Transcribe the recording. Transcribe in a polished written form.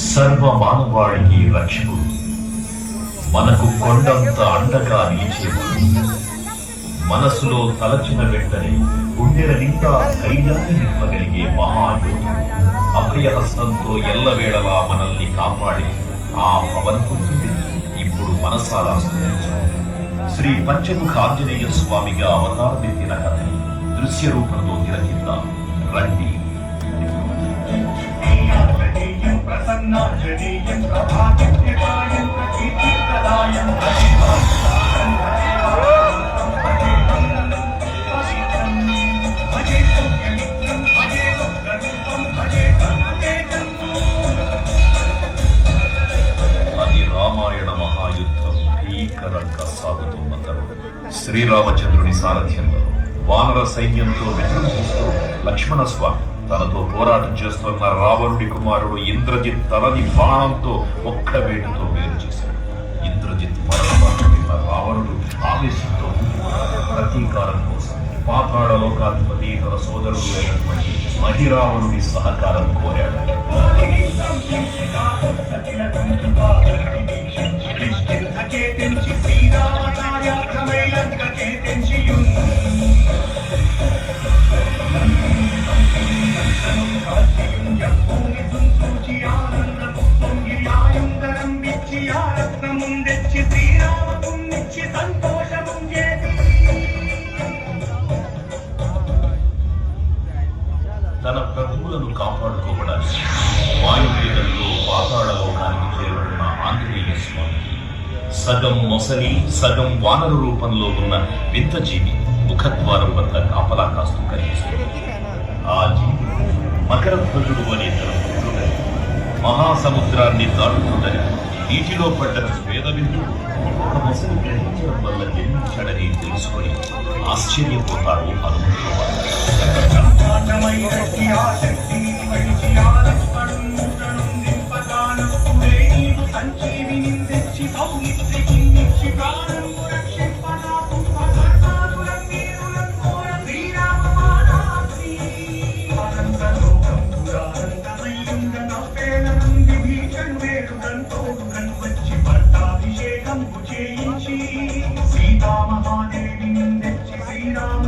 సర్వ మానవాళికి రక్షకుడు, మనకు కొండంత అండగా నిలిచేవాడు, మనసులో తలచిన వెంటనే గుండెల నిండా ధైర్యాన్ని నింపగలిగే మహాయోధుడు, అభయహస్తంతో ఎల్లవేళలా మనల్ని కాపాడే ఆ భగవంతుడిని ఇప్పుడు మనసారా స్మరించాలి. శ్రీ పంచముఖ ఆంజనేయ స్వామిగా అవతారమెత్తిన కథని దృశ్య రూపంలో తిలకిద్దాం రండి. అది రామాయణ మహాయుద్ధం భీకరంగా సాగుతున్న తరుణం. శ్రీరామచంద్రుని సారథ్యంలో వానర సైన్యంతో విజృంభిస్తూ లక్ష్మణ స్వామి తనతో పోరాటం చేస్తున్న రావణుడి కుమారుడు ఇంద్రజిత్ తలని బాణంతో ఒక్క వేటుతో వేరు చేశాడు. ఇంద్రజిత్ మరణమాటం విన్న రావణుడు ఆవేశంతో ప్రతీకారం కోసం పాతాళ లోకాధిపతి తన సోదరుడు అయినటువంటి మహిరావణుడి సహకారం కోరాడు. తన ప్రభువులను కాపాడుకోవడానికి వాయువేగంలో పాతాళ లోకానికి చేరుకున్న ఆంజనేయ స్వామికి సగం మొసలి సగం వానర రూపంలో ఉన్న వింత జీవి ముఖద్వారం వద్ద కాపలా కాస్తూ కనిపిస్తుంది. ఆ జీవి మకరధ్వజుడు అనే తన పుత్రుడని, మహాసముద్రాన్ని దాటుతుందని నీటిలో పడ్డ వేదవిందు ఒక మొసలి గ్రహించడం వల్ల జన్మించాడని తెలుసుకొని ఆశ్చర్యపోతాడు హనుమంతుడు. సీతామహాదేవి శ్రీరామ